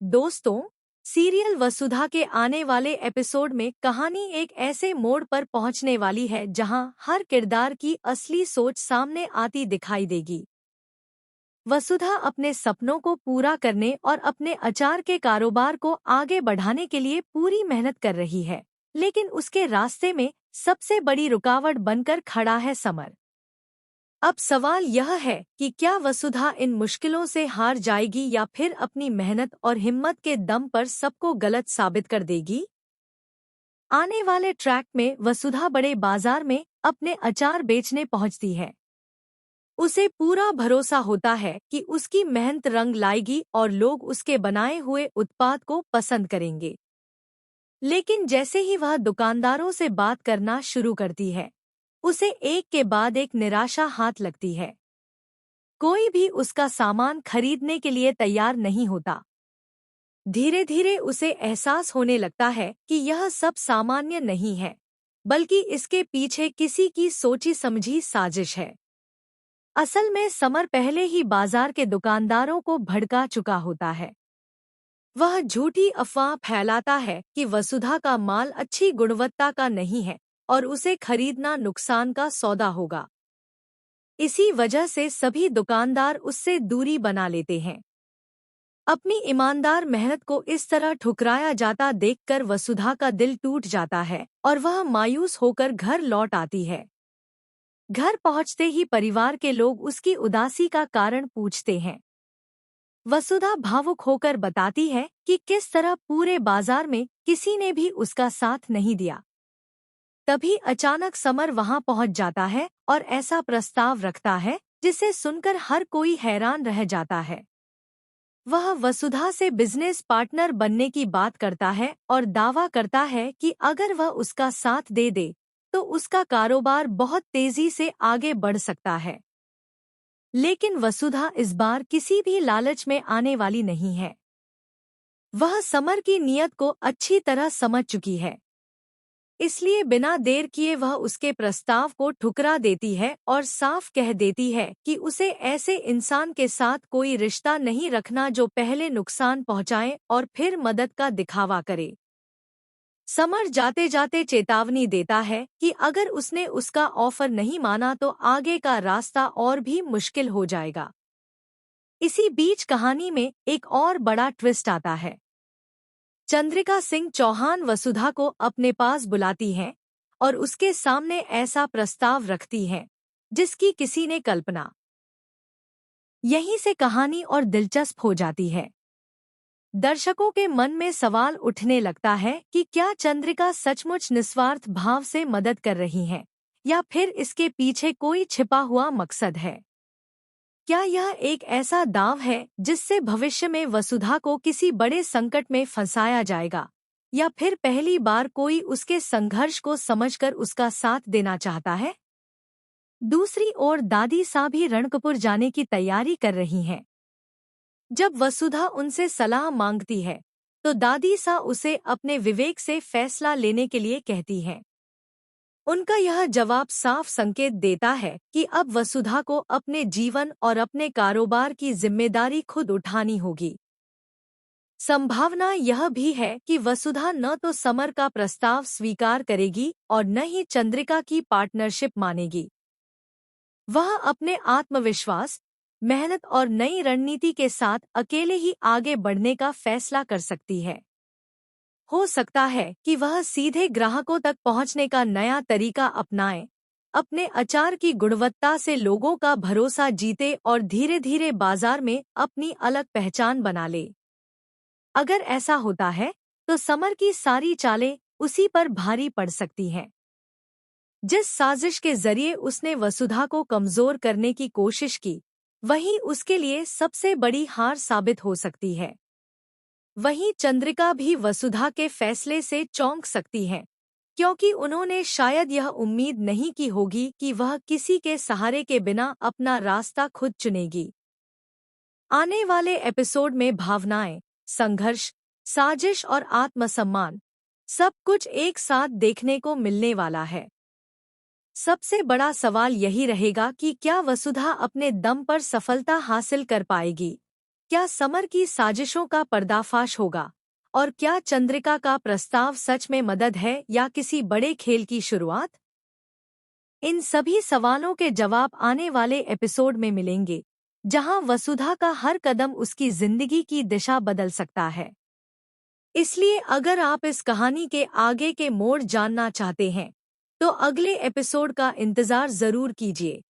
दोस्तों, सीरियल वसुधा के आने वाले एपिसोड में कहानी एक ऐसे मोड़ पर पहुंचने वाली है जहां हर किरदार की असली सोच सामने आती दिखाई देगी। वसुधा अपने सपनों को पूरा करने और अपने अचार के कारोबार को आगे बढ़ाने के लिए पूरी मेहनत कर रही है, लेकिन उसके रास्ते में सबसे बड़ी रुकावट बनकर खड़ा है समर। अब सवाल यह है कि क्या वसुधा इन मुश्किलों से हार जाएगी या फिर अपनी मेहनत और हिम्मत के दम पर सबको गलत साबित कर देगी। आने वाले ट्रैक में वसुधा बड़े बाजार में अपने अचार बेचने पहुंचती है। उसे पूरा भरोसा होता है कि उसकी मेहनत रंग लाएगी और लोग उसके बनाए हुए उत्पाद को पसंद करेंगे। लेकिन जैसे ही वह दुकानदारों से बात करना शुरू करती है, उसे एक के बाद एक निराशा हाथ लगती है। कोई भी उसका सामान खरीदने के लिए तैयार नहीं होता। धीरे धीरे उसे एहसास होने लगता है कि यह सब सामान्य नहीं है, बल्कि इसके पीछे किसी की सोची समझी साजिश है। असल में समर पहले ही बाजार के दुकानदारों को भड़का चुका होता है। वह झूठी अफवाह फैलाता है कि वसुधा का माल अच्छी गुणवत्ता का नहीं है और उसे खरीदना नुकसान का सौदा होगा। इसी वजह से सभी दुकानदार उससे दूरी बना लेते हैं। अपनी ईमानदार मेहनत को इस तरह ठुकराया जाता देखकर वसुधा का दिल टूट जाता है और वह मायूस होकर घर लौट आती है। घर पहुंचते ही परिवार के लोग उसकी उदासी का कारण पूछते हैं। वसुधा भावुक होकर बताती है कि किस तरह पूरे बाजार में किसी ने भी उसका साथ नहीं दिया। तभी अचानक समर वहां पहुंच जाता है और ऐसा प्रस्ताव रखता है जिसे सुनकर हर कोई हैरान रह जाता है। वह वसुधा से बिजनेस पार्टनर बनने की बात करता है और दावा करता है कि अगर वह उसका साथ दे दे तो उसका कारोबार बहुत तेजी से आगे बढ़ सकता है। लेकिन वसुधा इस बार किसी भी लालच में आने वाली नहीं है। वह समर की नीयत को अच्छी तरह समझ चुकी है। इसलिए बिना देर किए वह उसके प्रस्ताव को ठुकरा देती है और साफ कह देती है कि उसे ऐसे इंसान के साथ कोई रिश्ता नहीं रखना जो पहले नुकसान पहुंचाए और फिर मदद का दिखावा करे। समर जाते जाते चेतावनी देता है कि अगर उसने उसका ऑफर नहीं माना तो आगे का रास्ता और भी मुश्किल हो जाएगा। इसी बीच कहानी में एक और बड़ा ट्विस्ट आता है। चंद्रिका सिंह चौहान वसुधा को अपने पास बुलाती हैं और उसके सामने ऐसा प्रस्ताव रखती हैं जिसकी किसी ने कल्पना। यहीं से कहानी और दिलचस्प हो जाती है। दर्शकों के मन में सवाल उठने लगता है कि क्या चंद्रिका सचमुच निस्वार्थ भाव से मदद कर रही हैं या फिर इसके पीछे कोई छिपा हुआ मकसद है। क्या यह एक ऐसा दांव है जिससे भविष्य में वसुधा को किसी बड़े संकट में फंसाया जाएगा, या फिर पहली बार कोई उसके संघर्ष को समझकर उसका साथ देना चाहता है। दूसरी ओर दादी सा भी रणकपुर जाने की तैयारी कर रही हैं। जब वसुधा उनसे सलाह मांगती है तो दादी सा उसे अपने विवेक से फैसला लेने के लिए कहती हैं। उनका यह जवाब साफ संकेत देता है कि अब वसुधा को अपने जीवन और अपने कारोबार की जिम्मेदारी खुद उठानी होगी। संभावना यह भी है कि वसुधा न तो समर का प्रस्ताव स्वीकार करेगी और न ही चंद्रिका की पार्टनरशिप मानेगी। वह अपने आत्मविश्वास, मेहनत और नई रणनीति के साथ अकेले ही आगे बढ़ने का फैसला कर सकती है। हो सकता है कि वह सीधे ग्राहकों तक पहुंचने का नया तरीका अपनाए, अपने अचार की गुणवत्ता से लोगों का भरोसा जीते और धीरे धीरे बाजार में अपनी अलग पहचान बना ले। अगर ऐसा होता है तो समर की सारी चालें उसी पर भारी पड़ सकती हैं। जिस साजिश के जरिए उसने वसुधा को कमजोर करने की कोशिश की, वही उसके लिए सबसे बड़ी हार साबित हो सकती है। वहीं चंद्रिका भी वसुधा के फैसले से चौंक सकती हैं, क्योंकि उन्होंने शायद यह उम्मीद नहीं की होगी कि वह किसी के सहारे के बिना अपना रास्ता खुद चुनेगी। आने वाले एपिसोड में भावनाएं, संघर्ष, साजिश और आत्मसम्मान सब कुछ एक साथ देखने को मिलने वाला है। सबसे बड़ा सवाल यही रहेगा कि क्या वसुधा अपने दम पर सफलता हासिल कर पाएगी। क्या समर की साजिशों का पर्दाफाश होगा? और क्या चंद्रिका का प्रस्ताव सच में मदद है या किसी बड़े खेल की शुरुआत? इन सभी सवालों के जवाब आने वाले एपिसोड में मिलेंगे, जहां वसुधा का हर कदम उसकी जिंदगी की दिशा बदल सकता है। इसलिए अगर आप इस कहानी के आगे के मोड़ जानना चाहते हैं, तो अगले एपिसोड का इंतजार जरूर कीजिए।